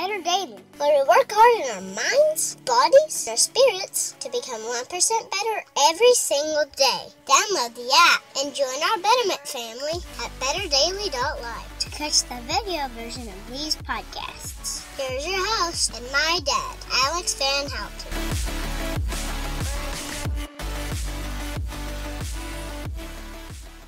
better daily, where we work hard in our minds, bodies, and our spirits to become 1% better every single day. Download the app and join our Betterment family at betterdaily.live to catch the video version of these podcasts. Here's your host and my dad, Alex Van Houten.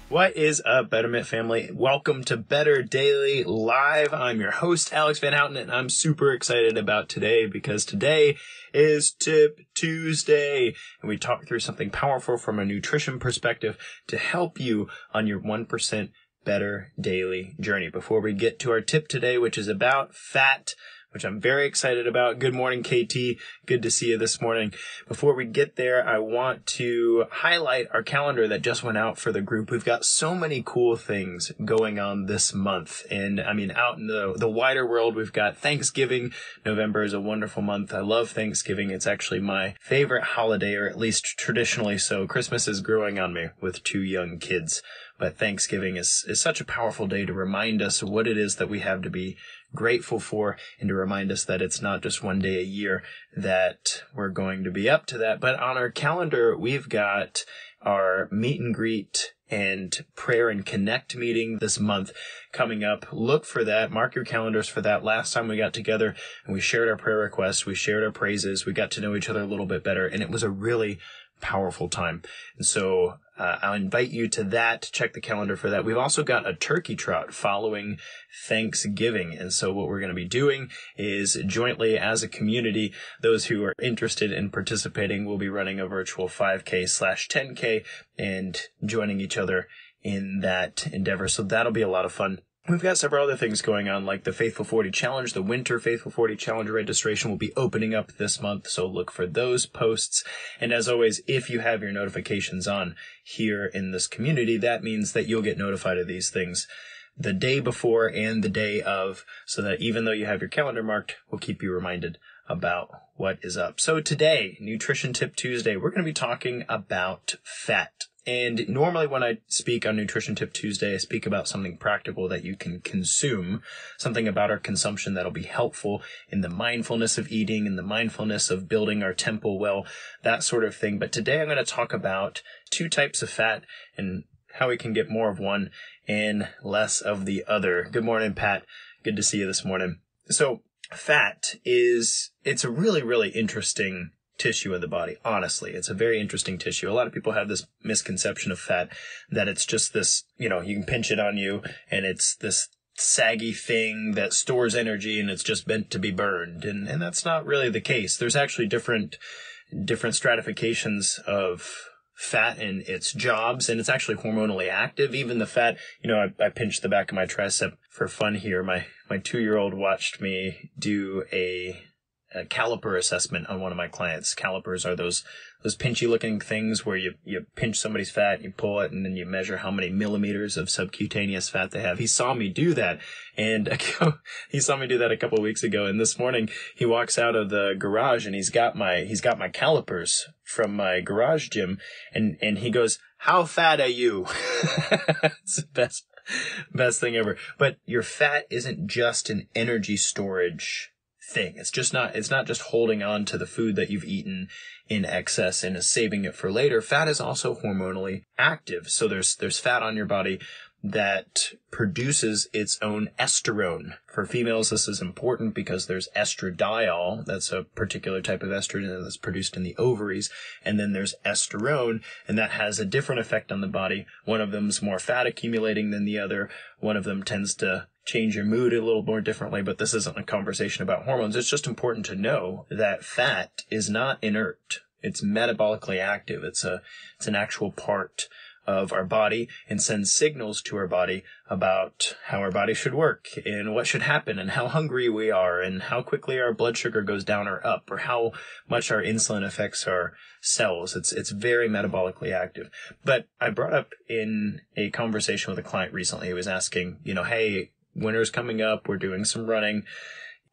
What is up, Betterment family? Welcome to Better Daily Live. I'm your host, Alex Van Houten, and I'm super excited about today because today is Tip Tuesday, and we talk through something powerful from a nutrition perspective to help you on your 1% better daily journey. Before we get to our tip today, which is about fat, which I'm very excited about. Good morning, KT. Good to see you this morning. Before we get there, I want to highlight our calendar that just went out for the group. We've got so many cool things going on this month. And I mean, out in the wider world, we've got Thanksgiving. November is a wonderful month. I love Thanksgiving. It's actually my favorite holiday, or at least traditionally so. Christmas is growing on me with 2 young kids. But Thanksgiving is such a powerful day to remind us what it is that we have to be grateful for, and to remind us that it's not just one day a year that we're going to be up to that. But on our calendar, we've got our meet and greet and prayer and connect meeting this month coming up. Look for that. Mark your calendars for that. Last time we got together and we shared our prayer requests, we shared our praises, we got to know each other a little bit better, and it was a really powerful time. And so I'll invite you to that. Check the calendar for that. We've also got a turkey trot following Thanksgiving. And so what we're going to be doing is jointly as a community, those who are interested in participating will be running a virtual 5K/10K and joining each other in that endeavor. So that'll be a lot of fun. We've got several other things going on, like the Faithful 40 Challenge. The Winter Faithful 40 Challenge registration will be opening up this month, so look for those posts. And as always, if you have your notifications on here in this community, that means that you'll get notified of these things the day before and the day of, so that even though you have your calendar marked, we'll keep you reminded about what is up. So today, Nutrition Tip Tuesday, we're going to be talking about fat. And normally when I speak on Nutrition Tip Tuesday, I speak about something practical that you can consume, something about our consumption that'll be helpful in the mindfulness of eating and the mindfulness of building our temple well, that sort of thing. But today I'm going to talk about 2 types of fat and how we can get more of one and less of the other. Good morning, Pat. Good to see you this morning. So fat it's a really, really interesting tissue of the body. Honestly, it's a very interesting tissue. A lot of people have this misconception of fat that it's just this, you can pinch it on you and it's this saggy thing that stores energy and it's just meant to be burned. And that's not really the case. There's actually different stratifications of fat and its jobs, and it's actually hormonally active. Even the fat, I pinched the back of my tricep for fun here. My 2-year-old watched me do a caliper assessment on one of my clients. Calipers are those pinchy looking things where you pinch somebody's fat, you pull it, and then you measure how many millimeters of subcutaneous fat they have. He saw me do that, and he saw me do that a couple of weeks ago. And this morning he walks out of the garage and he's got my calipers from my garage gym, and he goes, "How fat are you?" It's the best thing ever. But your fat isn't just an energy storage thing. It's not just holding on to the food that you've eaten in excess and is saving it for later. Fat is also hormonally active. So there's fat on your body that produces its own estrone. For females, this is important because there's estradiol. That's a particular type of estrogen that's produced in the ovaries. And then there's esterone, and that has a different effect on the body. One of them's more fat accumulating than the other. One of them tends to change your mood a little more differently, but this isn't a conversation about hormones. It's just important to know that fat is not inert. It's metabolically active. It's an actual part of our body and sends signals to our body about how our body should work and what should happen and how hungry we are and how quickly our blood sugar goes down or up or how much our insulin affects our cells. It's very metabolically active. But I brought up in a conversation with a client recently, he was asking, hey, winter's coming up, we're doing some running.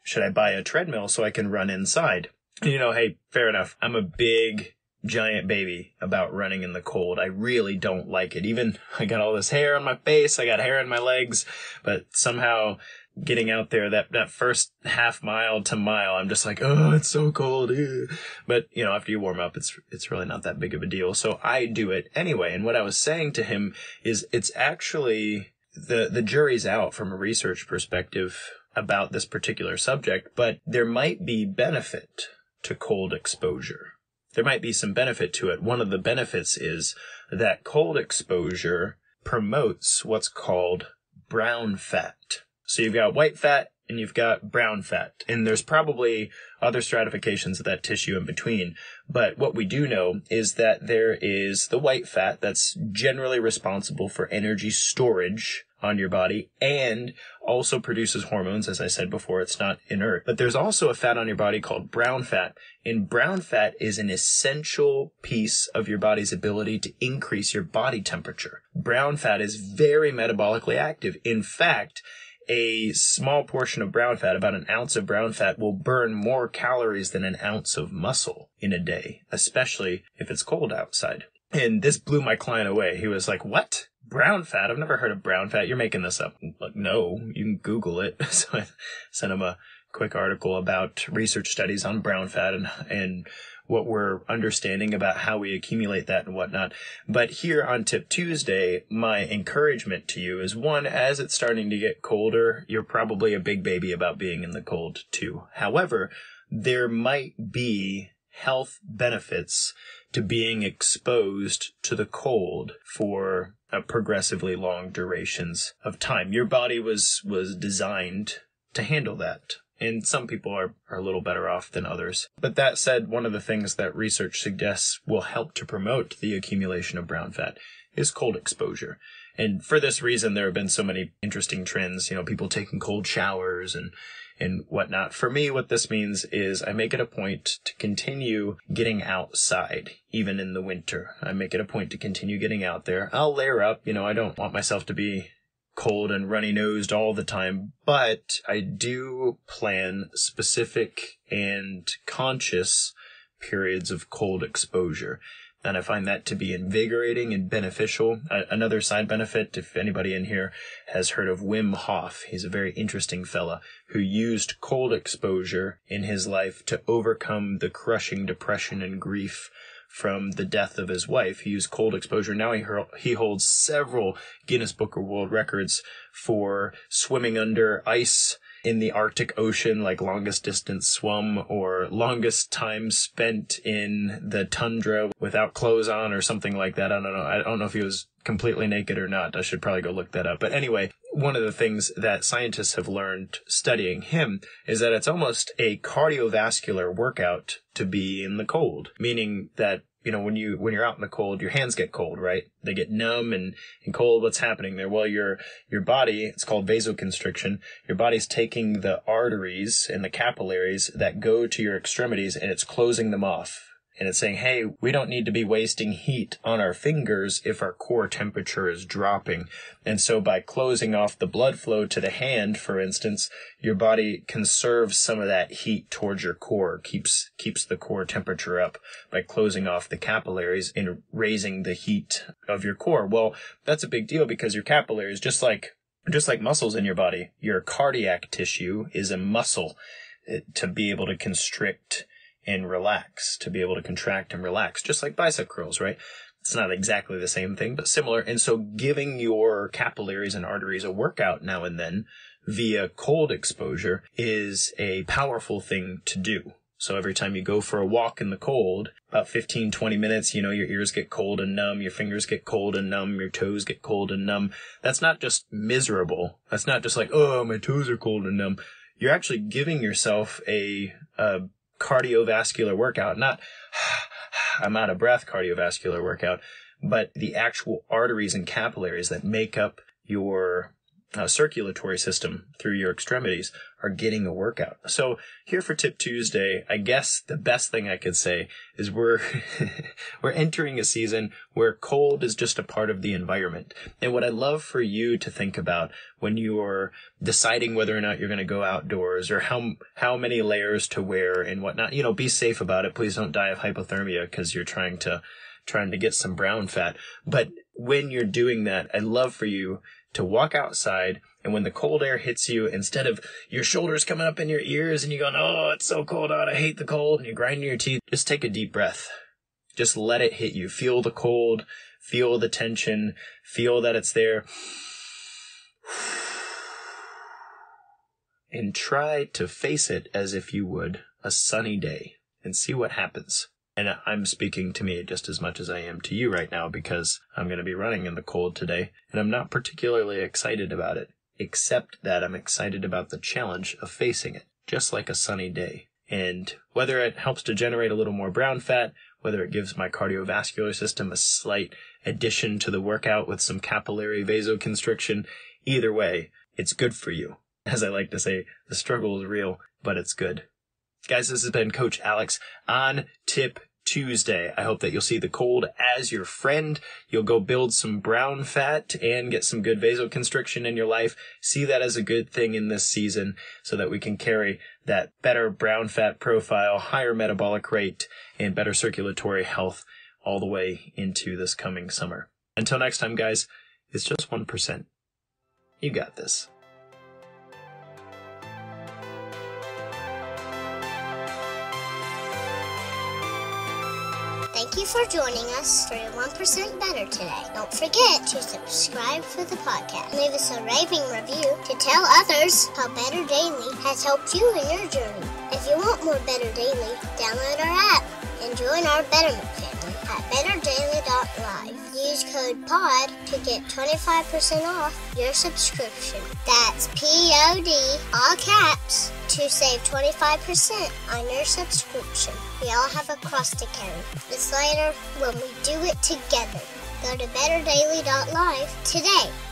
Should I buy a treadmill so I can run inside? Hey, fair enough. I'm a big giant baby about running in the cold. I really don't like it. Even I got all this hair on my face, I got hair on my legs, but somehow getting out there, that first half mile to mile, I'm just like, oh, it's so cold. Ew. But, after you warm up, it's really not that big of a deal. So I do it anyway. And what I was saying to him is it's actually the jury's out from a research perspective about this particular subject, but there might be benefit to cold exposure. There might be some benefit to it. One of the benefits is that cold exposure promotes what's called brown fat. So you've got white fat and you've got brown fat. And there's probably other stratifications of that tissue in between. But what we do know is that there is the white fat that's generally responsible for energy storage on your body and also produces hormones. As I said before, it's not inert. But there's also a fat on your body called brown fat. And brown fat is an essential piece of your body's ability to increase your body temperature. Brown fat is very metabolically active. In fact, a small portion of brown fat, about an ounce of brown fat, will burn more calories than an ounce of muscle in a day, especially if it's cold outside. And this blew my client away. He was like, what? Brown fat? I've never heard of brown fat. You're making this up. I'm like, no, you can Google it. So I sent him a quick article about research studies on brown fat and what we're understanding about how we accumulate that and whatnot. But here on Tip Tuesday, my encouragement to you is, one, as it's starting to get colder, you're probably a big baby about being in the cold too. However, there might be health benefits to being exposed to the cold for progressively long durations of time. Your body was designed to handle that. And some people are a little better off than others. But that said, one of the things that research suggests will help to promote the accumulation of brown fat is cold exposure. And for this reason, there have been so many interesting trends, people taking cold showers and whatnot. For me, what this means is I make it a point to continue getting outside, even in the winter. I make it a point to continue getting out there. I'll layer up, I don't want myself to be cold and runny-nosed all the time, but I do plan specific and conscious periods of cold exposure. And I find that to be invigorating and beneficial. Another side benefit, if anybody in here has heard of Wim Hof, he's a very interesting fella who used cold exposure in his life to overcome the crushing depression and grief from the death of his wife. He used cold exposure. Now he holds several Guinness Book of World Records for swimming under ice in the Arctic Ocean, like longest distance swum, or longest time spent in the tundra without clothes on or something like that. I don't know. I don't know if he was completely naked or not. I should probably go look that up. But anyway, one of the things that scientists have learned studying him is that it's almost a cardiovascular workout to be in the cold, meaning that when you're out in the cold, your hands get cold, right? They get numb and cold. What's happening there? Well, your body, it's called vasoconstriction. Your body's taking the arteries and the capillaries that go to your extremities and it's closing them off. And it's saying, hey, we don't need to be wasting heat on our fingers if our core temperature is dropping. And so by closing off the blood flow to the hand, for instance, your body conserves some of that heat towards your core, keeps the core temperature up by closing off the capillaries and raising the heat of your core. Well, that's a big deal because your capillaries, just like muscles in your body, your cardiac tissue is a muscle to be able to constrict and relax, to be able to contract and relax, just like bicep curls, right? It's not exactly the same thing, but similar. And so giving your capillaries and arteries a workout now and then via cold exposure is a powerful thing to do. So every time you go for a walk in the cold, about 15, 20 minutes, your ears get cold and numb, your fingers get cold and numb, your toes get cold and numb. That's not just miserable. That's not just like, oh, my toes are cold and numb. You're actually giving yourself a cardiovascular workout, not I'm out of breath cardiovascular workout, but the actual arteries and capillaries that make up your circulatory system through your extremities are getting a workout. So here for Tip Tuesday, I guess the best thing I could say is we're entering a season where cold is just a part of the environment. And what I love for you to think about when you're deciding whether or not you're going to go outdoors or how many layers to wear and whatnot, be safe about it. Please don't die of hypothermia because you're trying to trying to get some brown fat. But when you're doing that, I'd love for you to walk outside, and when the cold air hits you, instead of your shoulders coming up in your ears and you going, oh, it's so cold out, I hate the cold, and you're grinding your teeth, just take a deep breath. Just let it hit you. Feel the cold, feel the tension, feel that it's there. And try to face it as if you would a sunny day and see what happens. And I'm speaking to me just as much as I am to you right now, because I'm going to be running in the cold today, and I'm not particularly excited about it, except that I'm excited about the challenge of facing it, just like a sunny day. And whether it helps to generate a little more brown fat, whether it gives my cardiovascular system a slight addition to the workout with some capillary vasoconstriction, either way, it's good for you. As I like to say, the struggle is real, but it's good. Guys, this has been Coach Alex on Tip Tuesday. I hope that you'll see the cold as your friend. You'll go build some brown fat and get some good vasoconstriction in your life. See that as a good thing in this season so that we can carry that better brown fat profile, higher metabolic rate, and better circulatory health all the way into this coming summer. Until next time, guys, it's just 1%. You got this. Thank you for joining us for 1% Better today. Don't forget to subscribe for the podcast. Leave us a raving review to tell others how Better Daily has helped you in your journey. If you want more Better Daily, download our app and join our Betterment family at betterdaily.live. Use code POD to get 25% off your subscription. That's POD, all caps, to save 25% on your subscription. We all have a cross to carry. It's lighter when we do it together. Go to betterdaily.live today.